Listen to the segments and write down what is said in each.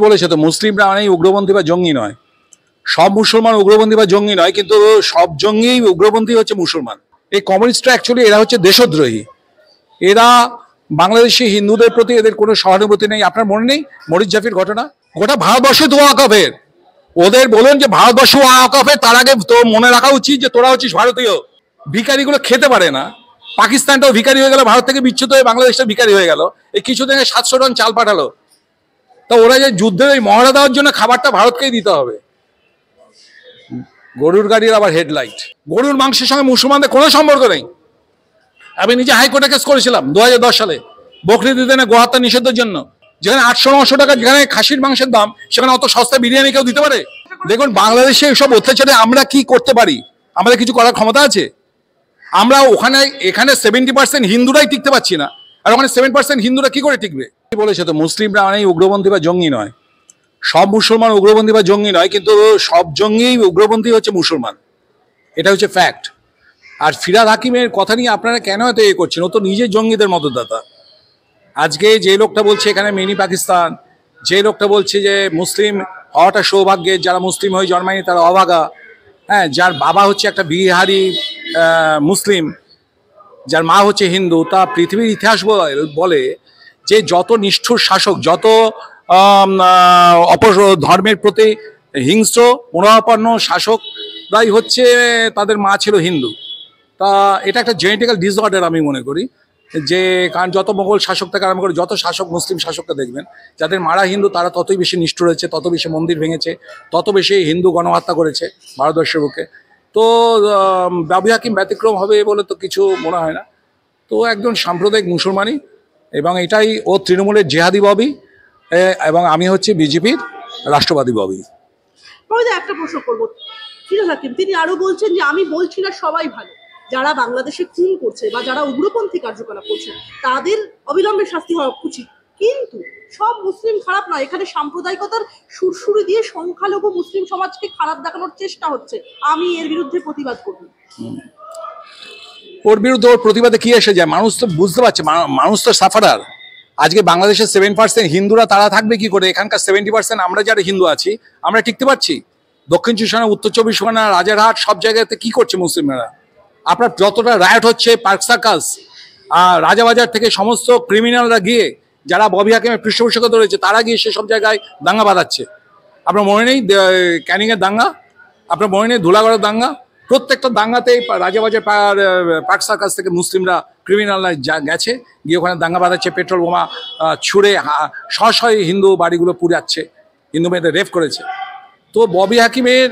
বলেছে তো মুসলিমরা অনেক উগ্রপন্থী বা জঙ্গি নয়। সব মুসলমান উগ্রপন্থী বা জঙ্গি নয়, কিন্তু সব জঙ্গি উগ্রপন্থী হচ্ছে মুসলমান। এই কমিউনিস্টরা অ্যাকচুয়ালি এরা হচ্ছে দেশদ্রোহী। এরা বাংলাদেশি হিন্দুদের প্রতি এদের কোনো সহানুভূতি নেই। আপনার মনে নেই মরিচ জাফির ঘটনা? গোটা ভারতবর্ষে তো ওয়াকফের। ওদের বলুন যে ভারতবর্ষ ওয়াকফের, তার আগে তো মনে রাখা উচিত যে তোরা হচ্ছিস ভারতীয়। ভিখারিগুলো খেতে পারে না। পাকিস্তানটাও ভিখারি হয়ে গেল, ভারত থেকে বিচ্যুত হয়ে বাংলাদেশটা ভিখারি হয়ে গেল। এই কিছুদিন 700 টন চাল পাঠালো। তা ওরা যে যুদ্ধের ওই মহড়া দেওয়ার জন্য খাবারটা ভারতকেই দিতে হবে। গরুর গাড়ির আবার হেডলাইট। গরুর মাংসের সঙ্গে মুসলমানদের কোনো সম্পর্ক নেই। আমি নিজে হাইকোর্টে কেস করেছিলাম 2010 সালে বকরিদ ঈদে গোহত্যা নিষেধের জন্য। যেখানে 800-900 টাকা যেখানে খাসির মাংসের দাম, সেখানে অত সস্তা বিরিয়ানি কেউ দিতে পারে? দেখুন বাংলাদেশে এইসব অত্যাচারে আমরা কি করতে পারি? আমাদের কিছু করার ক্ষমতা আছে? আমরা এখানে 70% হিন্দুরাই টিকতে পারছি না, আর ওখানে 7% হিন্দুরা কি করে টিকবে? বলেছে তো মুসলিমরা অনেক উগ্রপন্থী বা জঙ্গি নয়। সব মুসলমান উগ্রপন্থী বা জঙ্গি নয়, কিন্তু সব জঙ্গি উগ্রপন্থী হচ্ছে মুসলমান। এটা হচ্ছে ফ্যাক্ট। আর ফিরহাদ হাকিমের কথা নিয়ে আপনারা কেন এত করছেন? ও তো নিজে জঙ্গিদের মদতদাতা। আজকে যে লোকটা বলছে এখানে মিনি পাকিস্তান, যে লোকটা বলছে যে মুসলিম হওয়াটা সৌভাগ্যের, যারা মুসলিম হয়ে জন্মায়নি তারা অভাগা, হ্যাঁ, যার বাবা হচ্ছে একটা বিহারি মুসলিম, যার মা হচ্ছে হিন্দু, তা পৃথিবীর ইতিহাস বলে যে যত নিষ্ঠুর শাসক, যত ধর্মের প্রতি হিংস্র পুনরাপন্ন শাসকরাই হচ্ছে তাদের মা ছিল হিন্দু। তা এটা একটা জেনেটিক্যাল ডিসঅর্ডার আমি মনে করি। যে কারণ যত মোগল শাসক থেকে আরম্ভ করে যত শাসক মুসলিম শাসককে দেখবেন, যাদের মারা হিন্দু তারা ততই বেশি নিষ্ঠুর হয়েছে, তত বেশি মন্দির ভেঙেছে, তত বেশি হিন্দু গণহত্যা করেছে ভারতবর্ষের বুকে। তো বাবু হাকিম ব্যতিক্রম হবে বলে তো কিছু মনে হয় না। তো একজন সাম্প্রদায়িক মুসলমানই, এবং এটাই ও তৃণমূলের জেহাদি ববি, এবং আমি হচ্ছে বিজেপির রাষ্ট্রবাদী ববি। একটা প্রশ্ন করবো, ফিরহাদ হাকিম তিনি আরো বলছেন যে আমি বলছি না সবাই ভালো, যারা বাংলাদেশে খুন করছে বা যারা উগ্রপন্থী কার্যকলাপ করছে তাদের অবিলম্বে শাস্তি হওয়া উচিত, কিন্তু সব মুসলিম খারাপ নয়। এখানে সাম্প্রদায়িকতার সুরসুরি দিয়ে সংখ্যালঘু মুসলিম সমাজকে খারাপ দেখানোর চেষ্টা হচ্ছে। আমি এর বিরুদ্ধে প্রতিবাদ করব। ওর বিরুদ্ধে ওর প্রতিবাদে কি এসে যায়? মানুষ তো বুঝতে পারছে, মানুষ তো সাফারার। আজকে বাংলাদেশের 7% হিন্দুরা তারা থাকবে কি করে? এখানকার 70% আমরা যারা হিন্দু আছি আমরা টিকতে পারছি? দক্ষিণ চব্বিশ পরগনা, উত্তর চব্বিশ পরগনা, রাজারহাট সব জায়গাতে কি করছে মুসলিমরা? আপনার যতটা রায়ট হচ্ছে পার্ক সার্কাস, রাজাবাজার থেকে সমস্ত ক্রিমিনালরা গিয়ে, যারা ববি হাকিমের পৃষ্ঠপোষকতা ধরেছে তারা গিয়ে সেসব জায়গায় দাঙ্গা বাঁধাচ্ছে। আপনার মনে নেই ক্যানিংয়ের দাঙ্গা? আপনার মনে নেই ধুলাগড়ের দাঙ্গা? প্রত্যেকটা দাঙ্গাতেই রাজাবাজার পার্ক সার্কাস থেকে মুসলিমরা ক্রিমিনালরা গেছে, গিয়ে ওখানে দাঙ্গা বাঁধাচ্ছে, পেট্রোল বোমা ছুঁড়ে শয়ে হিন্দু বাড়িগুলো পুড়াচ্ছে, হিন্দু মেয়েদের রেপ করেছে। তো ববি হাকিমের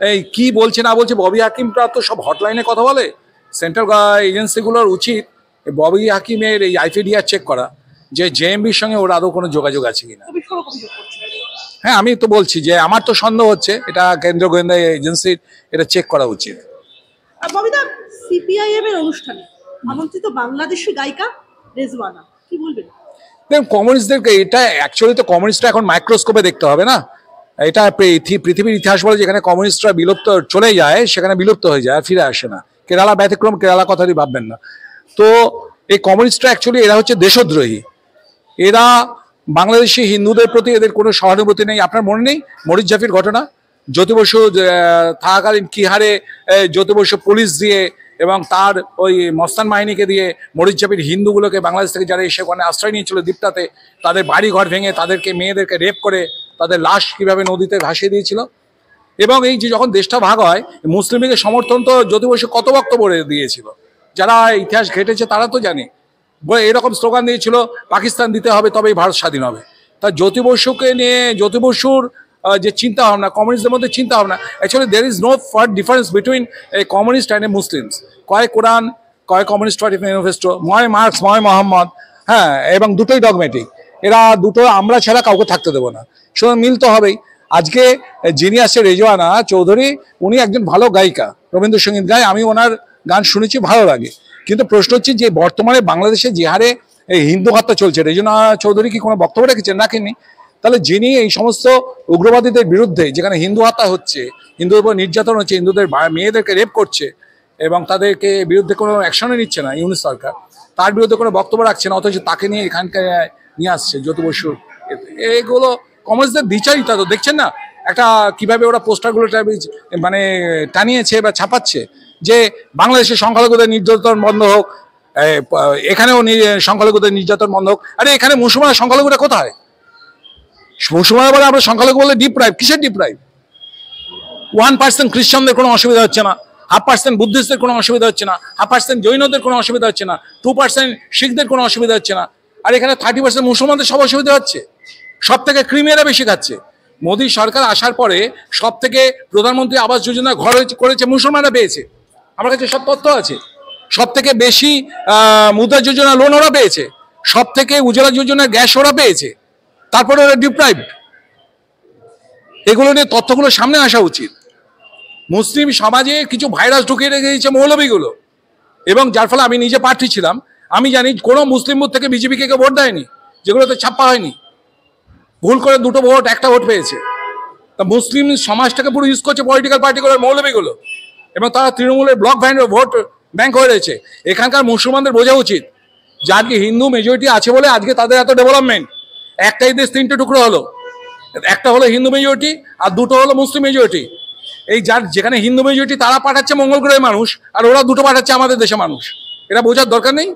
এই কি বলছে না বলছে, ববি হাকিমটা তো সব হটলাইনে কথা বলে। সেন্ট্রাল এজেন্সিগুলোর উচিত ববি হাকিমের এই আইপিডিআর চেক করা, যে জেএমবির সঙ্গে ওর আদৌ কোনো যোগাযোগ আছে কিনা। হ্যাঁ, আমি তো বলছি যে আমার তো সন্দেহ হচ্ছে, এটা কেন্দ্রীয় গোয়েন্দা এজেন্সির এটা চেক করা উচিত। ববিদা, সিপিআইএম এর অনুষ্ঠানে আমন্ত্রিত বাংলাদেশি গায়িকা রেজওয়ানা, কি বলবেন? দেখুন, কমিউনিস্টদেরকে এটা অ্যাকচুয়ালি তো কমিউনিস্টরা এখন মাইক্রোস্কোপে দেখতে হবে না। এটা পৃথিবীর ইতিহাস বলে যেখানে কমিউনিস্টরা বিলুপ্ত চলে যায় সেখানে বিলুপ্ত হয়ে যায় আর ফিরে আসে না। কেরালা ব্যতিক্রম, কেরালা কথাটি ভাববেন না। তো এই কমিউনিস্টরা অ্যাকচুয়ালি এরা হচ্ছে দেশদ্রোহী। এরা বাংলাদেশি হিন্দুদের প্রতি এদের কোনো সহানুভূতি নেই। আপনার মনে নেই মরিচ জাফির ঘটনা? জ্যোতি বসু থাকাকালীন কি হারে জ্যোতি বসু পুলিশ দিয়ে এবং তার ওই মস্তান বাহিনীকে দিয়ে মরিচ জাফির হিন্দুগুলোকে, বাংলাদেশ থেকে যারা এসে ওখানে আশ্রয় নিয়েছিল দ্বীপটাতে, তাদের বাড়ি ঘর ভেঙে তাদেরকে মেয়েদেরকে রেপ করে তাদের লাশ কিভাবে নদীতে ভাসিয়ে দিয়েছিল। এবং এই যে যখন দেশটা ভাগ হয়, মুসলিম লীগের সমর্থন তো জ্যোতি বসু কত বক্তব্য দিয়েছিল, যারা ইতিহাস ঘেটেছে তারা তো জানে। এরকম স্লোগান দিয়েছিল পাকিস্তান দিতে হবে তবেই ভারত স্বাধীন হবে। তা জ্যোতি বসুকে নিয়ে, জ্যোতি বসুর যে চিন্তা ভাবনা, কমিউনিস্টদের মধ্যে চিন্তা ভাবনা, actually there is no difference between a communist and a Muslims. কয় কোরআন, কয় কমিউনিস্ট পার্টি ম্যানিফেস্টো, ময় মার্কস, ময় মোহাম্মদ, হ্যাঁ, এবং দুটোই ডগমেটিক। এরা দুটো আমরা ছাড়া কাউকে থাকতে দেবো না, সুতরাং মিল তো হবেই। আজকে যিনি আছে রেজওয়ানা চৌধুরী, উনি একজন ভালো গায়িকা, রবীন্দ্রসঙ্গীত গায়, আমি ওনার গান শুনেছি, ভালো লাগে। কিন্তু প্রশ্ন হচ্ছে যে বর্তমানে বাংলাদেশে যে হারে এই হিন্দু হত্যা চলছে, রেজওয়ানা চৌধুরী কি কোনো বক্তব্য রেখেছেন? রাখেননি। তাহলে যিনি এই সমস্ত উগ্রবাদীদের বিরুদ্ধে, যেখানে হিন্দু হত্যা হচ্ছে, হিন্দুদের উপর নির্যাতন হচ্ছে, হিন্দুদের মেয়েদেরকে রেপ করছে এবং তাদেরকে বিরুদ্ধে কোনো অ্যাকশনে নিচ্ছে না ইউনিট সরকার, তার বিরুদ্ধে কোনো বক্তব্য রাখছে না, অথচ তাকে নিয়ে এখানকার নিয়ে আসছে জ্যোতি বসুর, এগুলো কমিউনিস্টদের দ্বিচারিতা তো দেখছেন না, একটা কিভাবে ওরা পোস্টারগুলো মানে টানিয়েছে বা ছাপাচ্ছে যে বাংলাদেশের সংখ্যালঘুদের নির্যাতন বন্ধ হোক, এখানেও সংখ্যালঘুদের নির্যাতন বন্ধ হোক। আরে এখানে মুসলমান সংখ্যালঘুরা কোথায়? মুসলমান বলে আমরা সংখ্যালঘু বলে ডিপ্রাইভ, কিসের ডিপ্রাইভ? 1% খ্রিস্টানদের কোনো অসুবিধা হচ্ছে না, 0.5% বুদ্ধিস্টদের কোনো অসুবিধা হচ্ছে না, 0.5% জৈনদের কোনো অসুবিধা হচ্ছে না, 2% শিখদের কোনো অসুবিধা হচ্ছে না। আর এখানে 30% মুসলমানদের সব অসুবিধা হচ্ছে। সব থেকে ক্রিমিয়ারা বেশি খাচ্ছে। মোদী সরকার আসার পরে সব থেকে প্রধানমন্ত্রী আবাস যোজনা ঘর করেছে মুসলমানরা পেয়েছে, আমার কাছে সব তথ্য আছে। সব থেকে বেশি মুদ্রা যোজনা লোন ওরা পেয়েছে, সব থেকে উজ্জ্বলা যোজনার গ্যাস ওরা পেয়েছে, তারপরে ওরা ডিপ্রাইভড। এগুলো নিয়ে তথ্যগুলো সামনে আসা উচিত। মুসলিম সমাজে কিছু ভাইরাস ঢুকিয়ে রেখে দিয়েছে মৌলবীগুলো, এবং যার ফলে আমি নিজে প্রার্থী ছিলাম, আমি জানি কোনো মুসলিম বুথ থেকে বিজেপিকে কেউ ভোট দেয়নি, যেগুলোতে ছাপ্পা হয়নি। ভুল করে 2টো ভোট 1টা ভোট পেয়েছে। তা মুসলিম সমাজটাকে পুরো ইউজ করছে পলিটিক্যাল পার্টিগুলোর মৌলবীগুলো, এবং তারা তৃণমূলের ব্লক ভোট ব্যাংক হয়ে রয়েছে। এখানকার মুসলমানদের বোঝা উচিত যে আজকে হিন্দু মেজরিটি আছে বলে আজকে তাদের এত ডেভেলপমেন্ট। একটাই দেশ 3টে টুকরো হলো, একটা হলো হিন্দু মেজরিটি আর 2টো হলো মুসলিম মেজরিটি। এই যেখানে হিন্দু মেজরিটি তারা পাঠাচ্ছে মঙ্গল গ্রহের মানুষ, আর ওরা 2টো পাঠাচ্ছে আমাদের দেশে মানুষ। এটা বোঝার দরকার নেই?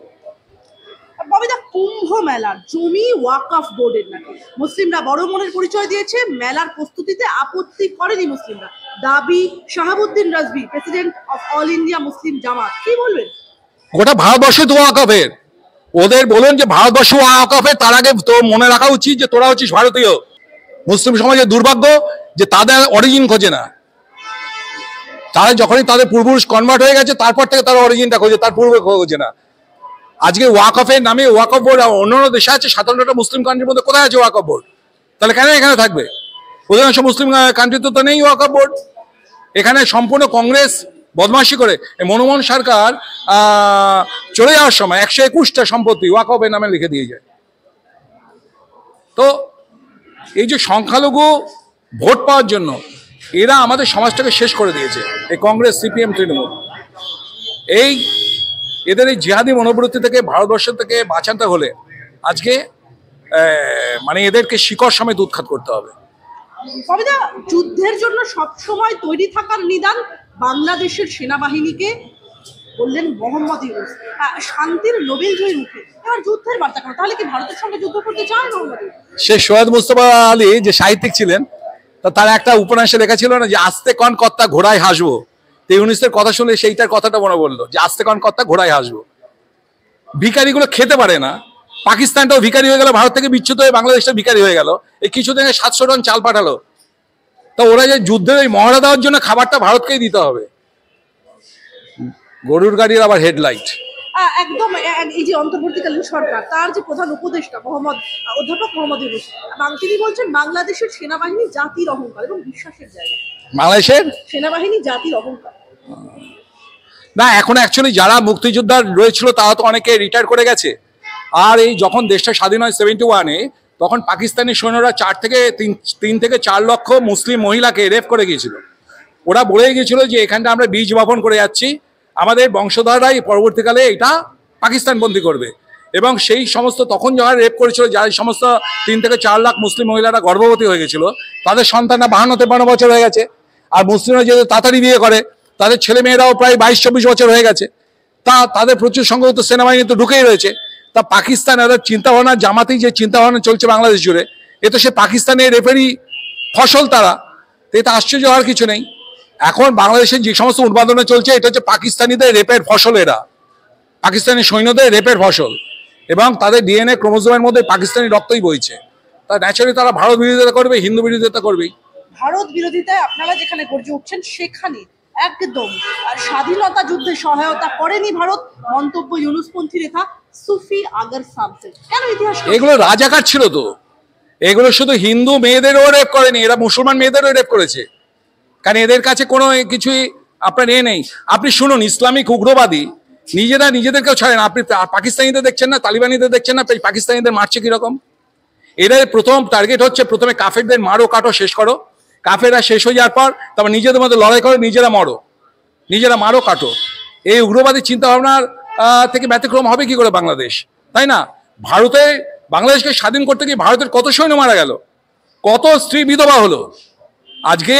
ববিদা, কুম্ভ মেলার জমি ওয়াকফ বোর্ডের নাকি মুসলিমরা বড় মনের পরিচয় দিয়েছে। মেলার প্রস্তুতিতে আপত্তি করেনি মুসলিমরা, দাবি Shahabuddin Razvi, president of all India Muslim Jamaat. কি বলবেন? গোটা ভারতবর্ষ তো ওয়াকফের, ওদের বলুন যে ভারতবর্ষ ওয়াকফের। তার আগে তো মনে রাখা উচিত যে তোরা হচ্ছিস ভারতীয়। মুসলিম সমাজের দুর্ভাগ্য যে তাদের অরিজিন খোঁজে না। তারা যখনই তাদের পূর্বপুরুষ কনভার্ট হয়ে গেছে তারপর থেকে তারা অরিজিনটা খোঁজে, তার পূর্বে খোঁজে না। আজকে ওয়াকফের নামে ওয়াকফ বোর্ড অন্যান্য দেশে আছে, 57টা মুসলিম কান্ট্রির মধ্যে কোথায় আছে ওয়াকফ বোর্ড? তাহলে কেন এখানে থাকবে? অধিকাংশ মুসলিম কান্ট্রিতে তো নেই ওয়াকফ বোর্ড। এখানে সম্পূর্ণ কংগ্রেস বদমাশি করে। মনমোহন সরকার চলে যাওয়ার সময় 121টা সম্পত্তি ওয়াকফের নামে লিখে দিয়ে যায়। তো এই যে সংখ্যালঘু ভোট পাওয়ার জন্য এরা আমাদের সমাজটাকে শেষ করে দিয়েছে, এই কংগ্রেস, সিপিএম, তৃণমূল। এদের এই জিহাদি মনোবৃত্তি থেকে ভারতবর্ষ থেকে বাঁচাতে হলে আজকে মানে এদেরকে শিকড় সমেত উৎখাত করতে হবে। ববিদা, যুদ্ধের জন্য সবসময় তৈরি থাকার নিদান বাংলাদেশের সেনাবাহিনীকে বললেন মোহাম্মদ ইউনূস। শান্তির নোবেল জয়ীর মুখে এবার যুদ্ধের বার্তা কেন? তাহলে কি ভারতের সঙ্গে যুদ্ধ করতে চায় মোহাম্মদ ইউনূস? সে সৈয়দ মুস্তফা আলী যে সাহিত্যিক ছিলেন, তার একটা উপন্যাসে লেখা ছিল না যে আস্তে কন কর্তা ঘোড়ায় হাসবো। ইউনূসের কথা শুনে সেইটার কথাটা মনে বললো যে আস্তে কন কর্তা ঘোড়ায় হাসবো। ভিখারিগুলো খেতে পারে না, পাকিস্তানটাও ভিখারি হয়ে গেল, ভারত থেকে বিচ্যুত হয়ে বাংলাদেশটা ভিখারি হয়ে গেল। এই কিছুদিন 700 টন চাল পাঠালো। তো ওরা যে যুদ্ধের ওই মহড়া দেওয়ার জন্য খাবারটা ভারতকেই দিতে হবে। গরুর গাড়ির আবার হেডলাইট। একদম। এই যে অন্তর্বর্তীকালীন সরকার, তার যে প্রধান উপদেষ্টা অধ্যাপক মোহাম্মদ ইউনূস, তিনি বলছেন বাংলাদেশের সেনাবাহিনী জাতির অহংকার এবং বিশ্বাসের জায়গা। বাংলাদেশের সেনাবাহিনী জাতির অহংকার না, এখন অ্যাকচুয়ালি যারা মুক্তিযোদ্ধা রয়েছিল তারা তো অনেকে রিটায়ার করে গেছে। আর এই যখন দেশটা স্বাধীন হয় 71-এ, তখন পাকিস্তানি সৈন্যরা 3 থেকে 4 লক্ষ মুসলিম মহিলাকে রেপ করে গিয়েছিল। ওরা বলে গিয়েছিল যে এখানটা আমরা বীজ বপন করে যাচ্ছি, আমাদের বংশধররাই পরবর্তীকালে এটা পাকিস্তান বন্দী করবে। এবং সেই সমস্ত তখন যারা রেপ করেছিল, যারা সমস্ত 3 থেকে 4 লাখ মুসলিম মহিলারা গর্ভবতী হয়ে গেছিল, তাদের সন্তানরা 52-53 বছর হয়ে গেছে। আর মুসলিমরা যেহেতু তাড়াতাড়ি বিয়ে করে, তাদের ছেলে মেয়েরাও প্রায় 22-24 বছর হয়ে গেছে। তাদের প্রচুর সংখ্যক তো সেনাবাহিনী তো ঢুকেই রয়েছে। তা পাকিস্তান এদের চিন্তাভাবনা, জামাতি যে চিন্তাভাবনা চলছে বাংলাদেশ জুড়ে, এ তো সে পাকিস্তানের রেপেরই ফসল। তারা এতে আশ্চর্য হওয়ার কিছু নেই। এখন বাংলাদেশের যে সমস্ত উন্মাদনা চলছে, এটা হচ্ছে পাকিস্তানিদের রেপের ফসল। এরা পাকিস্তানি সৈন্যদের রেপের ফসল, এবং তাদের ডিএনএ ক্রোমোজোমের মধ্যে পাকিস্তানি রক্তই বইছে। তা ন্যাচারালি তারা ভারত বিরোধিতা করবে, হিন্দু বিরোধিতা করবেই। ভারত বিরোধিতায় আপনারা যেখানে গর্জে উঠছেন সেখানে একদম স্বাধীনতা যুদ্ধে সহায়তা করেনি ভারত, মন্তব্য ইউনূসপন্থী রেখা সুফি আগর সামসের। কেন ইতিহাস? এগুলো রাজাকার ছিল তো, এগুলো শুধু হিন্দু মেয়েদেরও রেপ করেনি, এরা মুসলমান মেয়েদেরও রেপ করেছে। কারণ এদের কাছে কোনো কিছুই আপনার নেই। আপনি শুনুন, ইসলামিক উগ্রবাদী নিজেরা নিজেদেরকেও ছাড়েন। আপনি পাকিস্তানিদের দেখছেন না, তালিবানিদের দেখছেন না, পাকিস্তানিদের মারছে কিরকম। এদের প্রথম টার্গেট হচ্ছে প্রথমে কাফেরদের মারো, কাটো, শেষ করো। কাফেররা শেষ হয়ে যাওয়ার পর তারপর নিজেদের মধ্যে লড়াই করো, নিজেরা মরো, নিজেরা মারো, কাটো। এই উগ্রবাদী চিন্তাভাবনার থেকে ব্যতিক্রম হবে কি করে বাংলাদেশ, তাই না? বাংলাদেশকে স্বাধীন করতে গিয়ে ভারতের কত সৈন্য মারা গেল, কত স্ত্রী বিধবা হলো। আজকে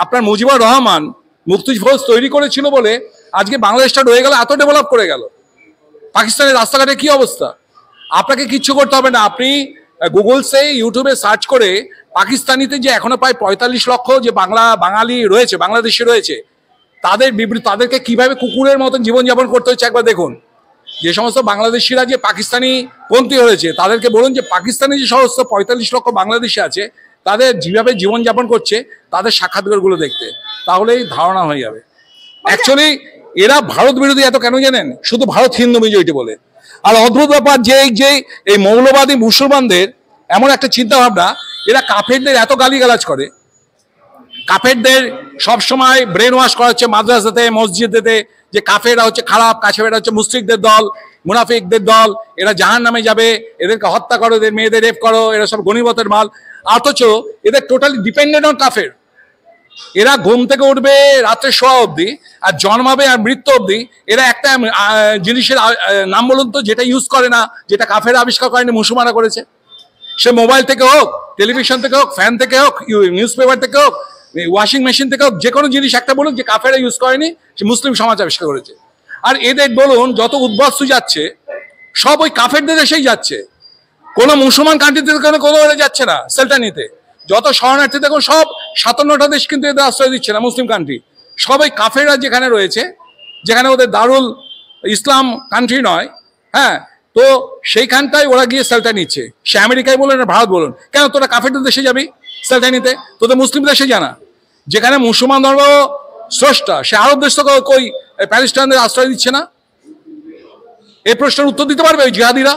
আপনার মুজিবুর রহমান মুক্তি ফৌজ তৈরি করেছিল বলে আজকে বাংলাদেশটা রয়ে গেল, এত ডেভেলপ করে গেল। পাকিস্তানের রাস্তাঘাটে কি অবস্থা? আপনাকে কিচ্ছু করতে হবে না, আপনি গুগলসে ইউটিউবে সার্চ করে পাকিস্তানিতে যে এখনো প্রায় 45 লক্ষ যে বাঙালি রয়েছে, বাংলাদেশে রয়েছে, তাদেরকে কিভাবে কুকুরের মতন জীবনযাপন করতে হচ্ছে একবার দেখুন। যে সমস্ত বাংলাদেশিরা যে পাকিস্তানি পন্থী হয়েছে তাদেরকে বলুন যে পাকিস্তানি যে সমস্ত 45 লক্ষ বাংলাদেশি আছে তাদের যেভাবে জীবনযাপন করছে তাদের সাক্ষাৎকারগুলো দেখতে, তাহলেই ধারণা হয়ে যাবে। অ্যাকচুয়ালি এরা ভারত বিরোধী এত কেন জানেন? শুধু ভারত হিন্দু মেজরিটি বলে। আর অদ্ভুত ব্যাপার যে এই মৌলবাদী মুসলমানদের এমন একটা চিন্তা ভাবনা, এরা কাফেরদের এত গালিগালাজ করে, কাফেরদের সবসময় ব্রেন ওয়াশ করা হচ্ছে মাদ্রাসাতে মসজিদেতে যে কাফেররা হচ্ছে খারাপ, কাফেররা হচ্ছে মুশরিকদের দল, মুনাফিকদের দল, এরা জাহান্নামে যাবে, এদেরকে হত্যা করো, এদের মেয়েদের রেপ করো, এরা সব গনিমতের মাল। অথচ এদের টোটালি ডিপেন্ডেন্ট অন কাফের। এরা ঘুম থেকে উঠবে রাত্রে শোয়া অবধি, আর জন্মাবে আর মৃত্যু অবধি এরা একটা জিনিসের নাম বলুন তো যেটা ইউজ করে না, যেটা কাফের আবিষ্কার করেনি, মুসলমানরা করেছে। সে মোবাইল থেকে হোক, টেলিভিশন থেকে হোক, ফ্যান থেকে হোক, নিউজ পেপার থেকে হোক, ওয়াশিং মেশিন থেকে হোক, যে কোনো জিনিস একটা বলুন যে কাফেরা ইউজ করেনি, সে মুসলিম সমাজ আবিষ্কার করেছে। আর এদের বলুন যত উদ্বস্তু যাচ্ছে সব ওই কাফেরদের দেশেই যাচ্ছে, কোনো মুসলমান কান্ট্রিতে কোনো যাচ্ছে না সেলটা নিতে। যত শরণার্থী দেখুন সব 57টা দেশ কিন্তু এদের আশ্রয় দিচ্ছে না, মুসলিম কান্ট্রি। সবাই কাফেররা যেখানে রয়েছে, যেখানে ওদের দারুল ইসলাম কান্ট্রি নয়, হ্যাঁ, তো সেইখানটায় ওরা গিয়ে সেলটা নিচ্ছে। সে আমেরিকায় বলুন না ভারত বলুন, কেন তোরা কাফেরদের দেশে যাবি সেলটা নিতে? তোদের মুসলিম দেশে জানা, যেখানে মুসলমান ধর্ম স্রষ্টা, সে আরব দেশ তো কই প্যালেস্টাইনদের আশ্রয় দিচ্ছে না? এই প্রশ্নের উত্তর দিতে পারবে ওই জিহাদিরা?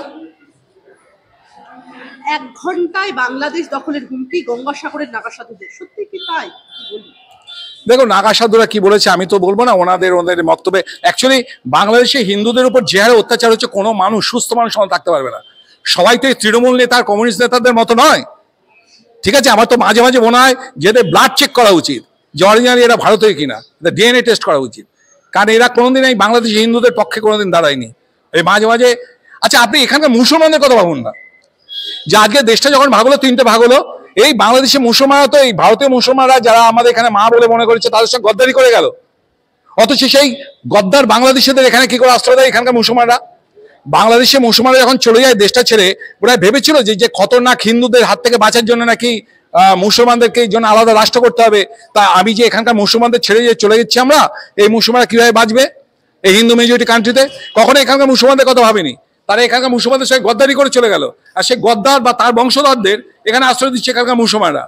1 ঘন্টায় বাংলাদেশ দখলের হুমকি গঙ্গাসাগরের নাগা সাধুদের, সত্যি কি তাই? দেখো নাগা সাধুরা কি বলেছে আমি তো বলবো না, ওদের বক্তব্যে অ্যাকচুয়ালি বাংলাদেশে হিন্দুদের উপর যে হারে অত্যাচার হচ্ছে কোনো মানুষ, সুস্থ মানুষ থাকতে পারবে না। সবাই তো তৃণমূল নেতা কমিউনিস্ট নেতাদের মতো নয়, ঠিক আছে? আমার তো মাঝে মাঝে মনে হয় যে এদের ব্লাড চেক করা উচিত যে অরিজিনালি এরা ভারতীয় কিনা, ডিএনএ টেস্ট করা উচিত, কারণ এরা কোনোদিন এই বাংলাদেশি হিন্দুদের পক্ষে কোনোদিন দাঁড়ায়নি। এই মাঝে মাঝে আচ্ছা আপনি এখানকার মুসলমানদের কথা ভাবুন না, যে আজকে দেশটা যখন ভাগ হলো, 3টে ভাগ হলো, এই বাংলাদেশের মুসলমানরা তো এই ভারতীয় মুসলমানরা যারা আমাদের এখানে মা বলে মনে করেছে তাদের সঙ্গে গদ্দারি করে গেল। অথচ সেই গদ্দার বাংলাদেশিদের এখানে কি করে আশ্রয় দেয় এখানকার মুসলমানরা? বাংলাদেশের মুসলমানরা যখন চলে যায় দেশটা ছেড়ে, ওরা ভেবেছিল যে খতরনাক হিন্দুদের হাত থেকে বাঁচার জন্য নাকি মুসলমানদেরকে এই জন্য আলাদা রাষ্ট্র করতে হবে। তা আমি যে এখানকার মুসলমানদের ছেড়ে যে চলে যাচ্ছি আমরা, এই মুসলমানরা কিভাবে বাঁচবে এই হিন্দু মেজরিটি কান্ট্রিতে? কখনো এখানকার মুসলমানদের কথা ভাবেনি। তারা এখানকার মুসলমানদের সঙ্গে গদ্দারি করে চলে গেল, আর সেই গদ্দার বা তার বংশধরদের এখানে আশ্রয় দিচ্ছে এখানকার মুসলমানরা,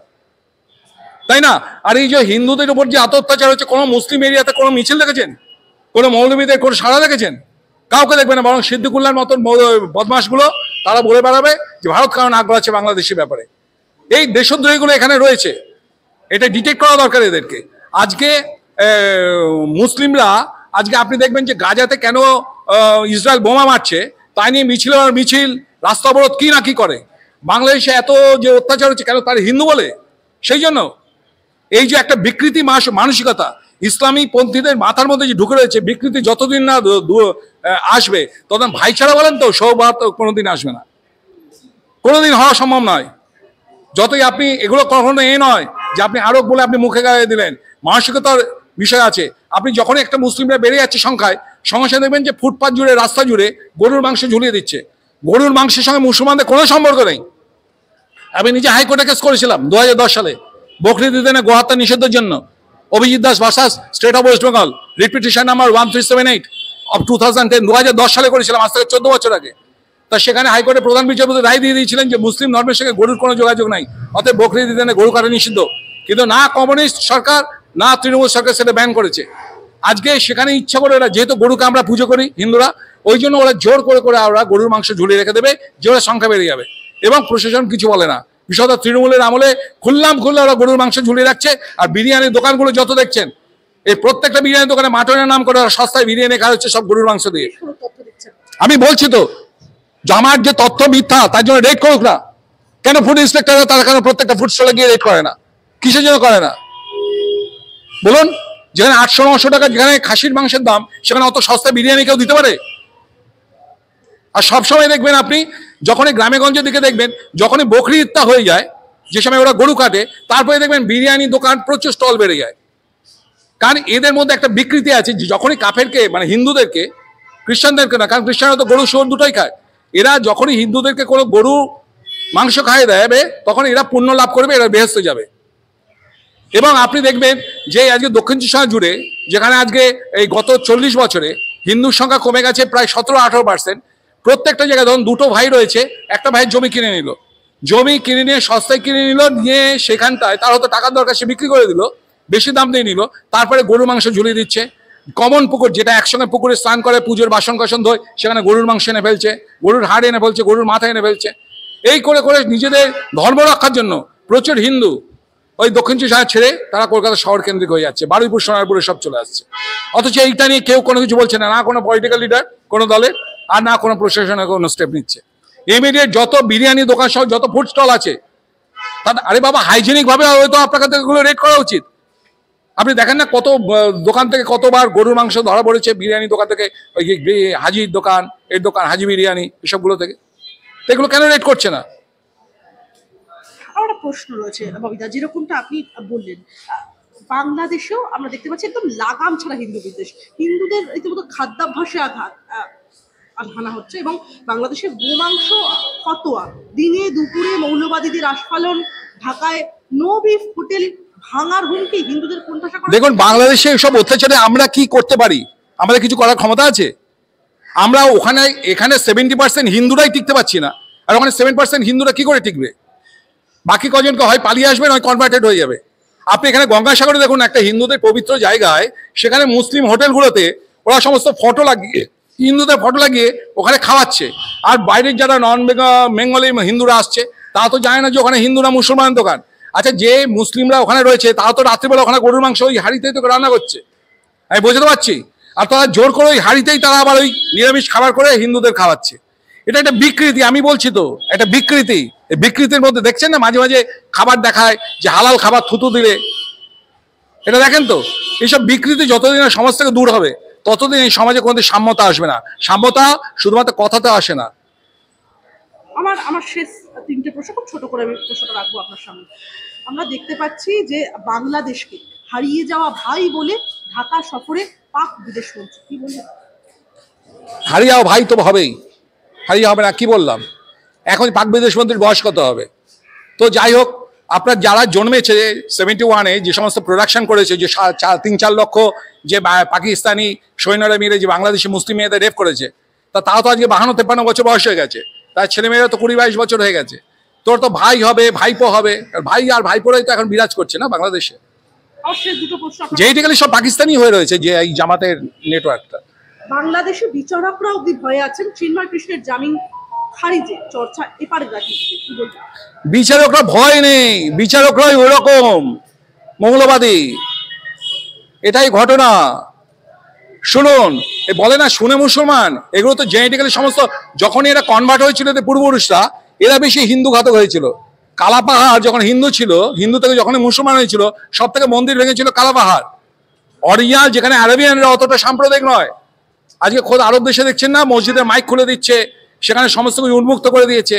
তাই না? আর এই যে হিন্দুদের উপর যে অত্যাচার হচ্ছে, কোনো মুসলিম এরিয়াতে কোনো মিছিল দেখেছেন? কোনো মৌলবীদের কোনো সাড়া দেখেছেন? কাউকে দেখবে না। বরং সিদ্দিকুল্লাহর মতন বদমাশগুলো তারা বলে বেড়াবে যে ভারত কারণ আগ্রহ আছে বাংলাদেশের ব্যাপারে। এই দেশদ্রোহীগুলো এখানে রয়েছে, এটা ডিটেক্ট করা দরকার এদেরকে। আজকে মুসলিমরা আজকে আপনি দেখবেন যে গাজাতে কেন ইসরায়েল বোমা মারছে তাই নিয়ে মিছিল, রাস্তা অবরোধ কি না কি করে। বাংলাদেশে এত যে অত্যাচার হচ্ছে কেন? তার হিন্দু বলে। সেই জন্য এই যে একটা বিকৃতি মানসিকতা ইসলামী পন্থীদের মাথার মধ্যে যে ঢুকে রয়েছে, বিকৃতি যতদিন না আসবে ততদিন ভাইচারা বলেন তো সৌভাগ্য কোনোদিন আসবে না, কোনোদিন হওয়া সম্ভব নয়। যতই আপনি এগুলো কখনো নয় যে আপনি আরব বলে আপনি মুখে গায়ে দিলেন, মানসিকতার বিষয় আছে। আপনি যখনই একটা মুসলিমরা বেড়ে যাচ্ছে সংখ্যায়, সঙ্গে সঙ্গে দেখবেন যে ফুটপাথ জুড়ে রাস্তা জুড়ে গরুর মাংস ঝুলিয়ে দিচ্ছে। গরুর মাংসের সঙ্গে মুসলমানদের কোনো সম্পর্ক নেই। আমি নিজে হাইকোর্টে কেস করেছিলাম 2010 সালে বকরিদ ঈদে গোহত্যা নিষেধের জন্য, Abhijit Das versus state of West Bengal, writ petition number 1378 of 2010, 2010 সালে করেছিলাম, আজ থেকে 14 বছর আগে। তা সেখানে হাইকোর্টের প্রধান বিচারপতি রায় দিয়ে দিয়েছিলেন যে মুসলিম ধর্মের সঙ্গে গরুর কোনো যোগাযোগ নাই, অতএব বকরিদ ঈদে গরু কাটা নিষিদ্ধ। কিন্তু না কমিউনিস্ট সরকার না তৃণমূল সরকার সেটা ব্যান করেছে। আজকে সেখানে ইচ্ছা করে ওরা, যেহেতু গরুকে আমরা পুজো করি হিন্দুরা, ওই জন্য ওরা জোর করে ওরা গরুর মাংস ঝুলিয়ে রেখে দেবে যে ওরা সংখ্যা বেড়ে যাবে, এবং প্রশাসন কিছু বলে না। বিশেষত তৃণমূলের আমলে খুললাম ওরা গরুর মাংস ঝুলিয়ে রাখছে। আর বিরিয়ানির দোকানগুলো যত দেখছেন, এই প্রত্যেকটা বিরিয়ানির দোকানে মাটনের নাম করে সস্তায় বিরিয়ানি খাওয়া হচ্ছে সব গরুর মাংস দিয়ে। আমি বলছি তো আমার যে তথ্য মিথ্যা তার জন্য রেড করুক না। কেন ফুড ইন্সপেক্টররা তারা কেন প্রত্যেকটা ফুড স্টলে গিয়ে রেড করে না? কিসের জন্য করে না বলুন? যেখানে 800-900 টাকা যেখানে খাসির মাংসের দাম, সেখানে অত সস্তা বিরিয়ানি কেউ দিতে পারে? আর সবসময় দেখবেন আপনি যখনই গ্রামে গঞ্জের দিকে দেখবেন, যখনই বকরি ঈদটা হয়ে যায়, যে সময় ওরা গরু কাটে, তারপরে দেখবেন বিরিয়ানি দোকান প্রচুর স্টল বেড়ে যায়। কারণ এদের মধ্যে একটা বিকৃতি আছে, যখনই কাফেরকে মানে হিন্দুদেরকে, খ্রিস্টানদেরকে না, কারণ খ্রিস্টানরা তো গরু শুয়োর দুটোই খায়, এরা যখনই হিন্দুদেরকে কোনো গরু মাংস খাইয়ে দেবে তখন এরা পুণ্য লাভ করবে, এরা বেহেস্তে যাবে। এবং আপনি দেখবেন যে আজকে দক্ষিণ চব্বিশ জুড়ে, যেখানে আজকে এই গত 40 বছরে হিন্দুর সংখ্যা কমে গেছে প্রায় 17-18%, প্রত্যেকটা জায়গায় ধরুন দুটো ভাই রয়েছে, একটা ভাইয়ের জমি কিনে নিল, জমি কিনে নিয়ে সস্তায় কিনে নিল, নিয়ে সেখানটায় তার হয়তো টাকার দরকার, সে বিক্রি করে দিল, বেশি দাম দিয়ে নিল, তারপরে গরু মাংস ঝুলিয়ে দিচ্ছে। কমন পুকুর, যেটা একসঙ্গে পুকুরে স্নান করে পুজোর বাসন কাসন ধোয়, সেখানে গরুর মাংস এনে ফেলছে, গরুর হাড় এনে ফেলছে, গরুর মাথা এনে ফেলছে। এই করে করে নিজেদের ধর্ম রক্ষার জন্য প্রচুর হিন্দু ওই দক্ষিণ চব্বিশ ছেড়ে তারা কলকাতা শহর কেন্দ্রিক হয়ে যাচ্ছে, বারুইপুর সোনারপুরে সব চলে আসছে। অথচ এইটা নিয়ে কেউ কোনো কিছু বলছে না, না কোনো পলিটিক্যাল লিডার কোনো দলের, আর না কোনো প্রশাসনের কোনো স্টেপ নিচ্ছে। ইমিডিয়েট যত বিরিয়ানি দোকান সহ যত ফুড স্টল আছে, তাদের আরে বাবা হাইজেনিক ভাবে হয়তো আপনাকে এগুলো রেড করা উচিত। আপনি দেখেন না কত দোকান থেকে কতবার গরুর মাংস ধরা পড়েছে, বিরিয়ানি দোকান থেকে, ওই হাজির দোকান, এর দোকান, হাজি বিরিয়ানি, এসবগুলো থেকে। এগুলো কেন রেড করছে না? আমার একটা প্রশ্ন রয়েছে ববিদা, যেরকমটা আপনি বললেন, বাংলাদেশেও আমরা দেখতে পাচ্ছি একদম লাগাম ছাড়া হিন্দু বিদ্বেষ, হিন্দুদের রীতিমতো খাদ্যাভ্যাসে হানা হচ্ছে, এবং বাংলাদেশে গোমাংস ফতোয়া, দিনে দুপুরে মৌলবাদীদের আস্ফালন, ঢাকায় নো বিফ হোটেল ভাঙার হুমকি, হিন্দুদের কোণঠাসা করা। দেখুন বাংলাদেশে এসব অত্যাচারে আমরা কি করতে পারি? আমাদের কিছু করার ক্ষমতা আছে? আমরা ওখানে এখানে 70% হিন্দুরাই টিকতে পারছি না, আর ওখানে 7% হিন্দুরা কি করে টিকবে? বাকি কজনকে হয় পালিয়ে আসবে, নয় কনভার্টেড হয়ে যাবে। আপনি এখানে গঙ্গাসাগরে দেখুন, একটা হিন্দুদের পবিত্র জায়গায়, সেখানে মুসলিম হোটেলগুলোতে ওরা সমস্ত ফটো লাগিয়ে, হিন্দুদের ফটো লাগিয়ে ওখানে খাওয়াচ্ছে। আর বাইরের যারা নন বেঙ্গলি হিন্দুরা আসছে, তারা তো জানে না যে ওখানে হিন্দু না মুসলমান দোকান। আচ্ছা, যে মুসলিমরা ওখানে রয়েছে তারা তো রাত্রিবেলা ওখানে গরুর মাংস ওই হাঁড়িতেই তো রান্না করছে, আমি বুঝতে পারছি। আর তারা জোর করে ওই হাঁড়িতেই তারা আবার ওই নিরামিষ খাবার করে হিন্দুদের খাওয়াচ্ছে। এটা একটা বিকৃতি, আমি বলছি তো, একটা বিকৃতি। এই বিকৃতির মধ্যে দেখছেন না মাঝে মাঝে খাবার দেখায় যে হালাল খাবার থুতু দিলে, এটা দেখেন তো। এইসব বিকৃতি যতদিন সমাজ থেকে দূর হবে ততদিন এই সমাজে কোনোদিন সাম্যতা আসবে না। সাম্যতা শুধুমাত্র কথাতে আসে না। আমার শেষ তিনটে প্রশ্ন, খুব ছোট করে আমি প্রশ্নটা রাখবো আপনার সামনে। আমরা দেখতে পাচ্ছি যে বাংলাদেশকে হারিয়ে যাওয়া ভাই বলে ঢাকা সফরে পাক বিদেশ মন্ত্রী, কি বললেন? হারিয়ে যাওয়া ভাই তো হবেই, হারিয়ে হবে না কি বললাম? এখন পাক বিদেশ মন্ত্রীর বয়স কত হবে? তো যাই হোক, আপনার যারা জন্মেছে 71-এ, যে সমস্ত প্রোডাকশন করেছে, যে 3-4 লক্ষ যে পাকিস্তানি সৈন্যরা মিলে যে বাংলাদেশি মুসলিম মেয়েদের রেপ করেছে, তারা তো আজকে 52-53 বছর বয়স হয়ে গেছে, তার ছেলেমেয়েরা তো 20-22 বছর হয়ে গেছে। তোর তো ভাই হবে, ভাইপো হবে, ভাই আর ভাইপোরাই তো এখন বিরাজ করছে না বাংলাদেশে। যেইটিক্যালি সব পাকিস্তানি হয়ে রয়েছে, যে এই জামাতের নেটওয়ার্কটা। বাংলাদেশে বিচারকরা অব্দি ভয়ে আছেন চিন্ময় কৃষ্ণের জামিন খারিজে, চর্চা এপারে রাজনীতিতে, কি বলবেন? বিচারকরা ভয় নেই, বিচারকরাই ওরকম মৌলবাদী, এটাই ঘটনা। শুনুন, বলে না শুনে মুসলমান, এগুলো তো জেনেটিক্যালি সমস্ত। যখনই এরা কনভার্ট হয়েছিল এদের পূর্বপুরুষরা, এরা বেশি হিন্দু ঘাতক হয়েছিল। কালাপাহাড় যখন হিন্দু ছিল, হিন্দু থেকে যখন মুসলমান হয়েছিল, সব থেকে মন্দির ভেঙেছিল কালাপাহাড়। অরিজিনাল যেখানে আরবিয়ানরা অতটা সাম্প্রদায়িক নয়। আজকে খোদ আরব দেশে দেখছেন না, মসজিদের মাইক খুলে দিচ্ছে, সেখানে সমস্ত কিছু উন্মুক্ত করে দিয়েছে।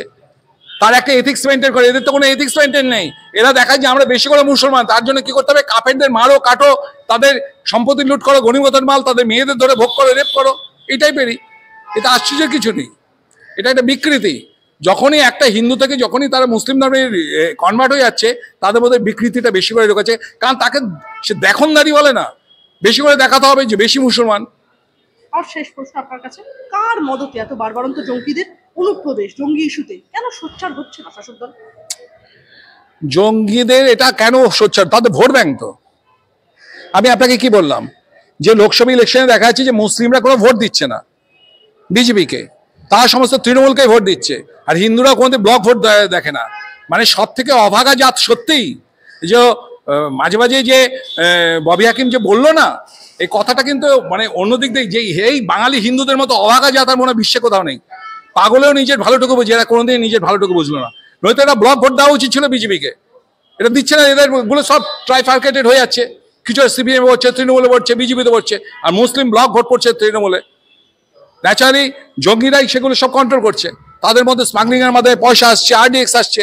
তার একটা এথিক্স মেনটেন করে, এদের তো কোনো এথিক্স মেনটেন নেই। এরা দেখায় যে আমরা বেশি করে মুসলমান, তার জন্য কি করতে হবে? কাফেরদের মারো, কাটো, তাদের সম্পত্তি লুট করো, গণিমতের মাল, তাদের মেয়েদের ধরে ভোগ করো, রেপ করো, এটাই পেরি। এটা আশ্চর্যের কিছু নেই, এটা একটা বিকৃতি। যখনই একটা হিন্দু থেকে যখনই তারা মুসলিম ধর্মে কনভার্ট হয়ে যাচ্ছে, তাদের মধ্যে বিকৃতিটা বেশি করে ঢুকেছে। কারণ তাকে সে দেখনদারি বলে না, বেশি করে দেখাতে হবে যে বেশি মুসলমান। আর শেষ প্রশ্ন আপনার কাছে, কার মদতে এত বারবারন্ত জঙ্গিদের অনুপ্রবেশ, জঙ্গি ইস্যুতে কেন সোচ্চার হচ্ছে না শাসক দল? জঙ্গিদের এটা কেন সোচ্চার? তাদের ভোট ব্যাংক তো। আমি আপনাকে কি বললাম যে লোকসভা ইলেকশনে দেখা যাচ্ছে যে মুসলিমরা কোনো ভোট দিচ্ছে না বিজেপিকে, তারা সমস্ত তৃণমূলকে ভোট দিচ্ছে, আর হিন্দুরা কোনোদিন ব্লক ভোট দেখে না। মানে সব থেকে অভাগা জাত সত্যিই। যে মাঝে মাঝে যে ববি হাকিম যে বললো না, এই কথাটা কিন্তু মানে অন্যদিক দিয়ে যে এই বাঙালি হিন্দুদের মতো অভাগা জাত আর মনে বিশ্বে কোথাও নেই। পাগলেও নিজের ভালোটুকু বুঝে, এরা কোনোদিন নিজের ভালোটুকু বুঝলো না। নয়তো এটা ব্লক ভোট দেওয়া উচিত ছিল বিজেপিকে, এটা দিচ্ছে না। এদের গুলো সব ট্রাইফার্কেটেড হয়ে যাচ্ছে, কিছু সিপিএম পড়ছে, তৃণমূলে পড়ছে, বিজেপিতে পড়ছে, আর মুসলিম ব্লক ভোট পড়ছে তৃণমূলে। ন্যাচারালি জঙ্গিরাই সেগুলো সব কন্ট্রোল করছে। তাদের মধ্যে স্মাগলিং এর মাধ্যমে পয়সা আসছে, আরডিএক্স আসছে।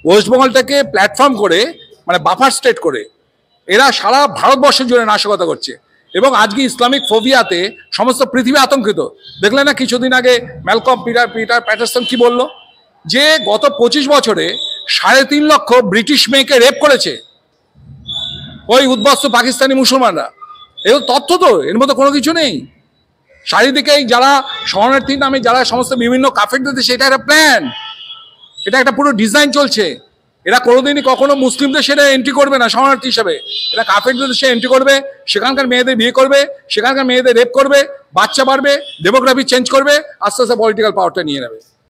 ওয়েস্টবেঙ্গলটাকে প্ল্যাটফর্ম করে, মানে বাফার স্টেট করে এরা সারা ভারতবর্ষের জন্য নাশকতা করছে। এবং আজকে ইসলামিক ফোবিয়াতে সমস্ত পৃথিবী আতঙ্কিত। দেখলে না কিছুদিন আগে ম্যালকম পিটার প্যাটারসন কি বলল, যে গত 25 বছরে 3.5 লক্ষ ব্রিটিশ মেয়েকে রেপ করেছে ওই উদ্বাস্তু পাকিস্তানি মুসলমানরা। এগুলো তথ্য তো, এর মধ্যে কোনো কিছু নেই। চারিদিকে যারা শরণার্থীর নামে যারা সমস্ত বিভিন্ন কাফেরদের, সেটা একটা প্ল্যান, এটা একটা পুরো ডিজাইন চলছে। এরা কোনোদিনই কখনো মুসলিমদের সেটা এন্ট্রি করবে না শরণার্থী হিসাবে, এরা কাফেরদের দেশে এন্ট্রি করবে, সেখানকার মেয়েদের বিয়ে করবে, সেখানকার মেয়েদের রেপ করবে, বাচ্চা বাড়বে, ডেমোগ্রাফি চেঞ্জ করবে, আস্তে আস্তে পলিটিক্যাল পাওয়ারটা নিয়ে নেবে।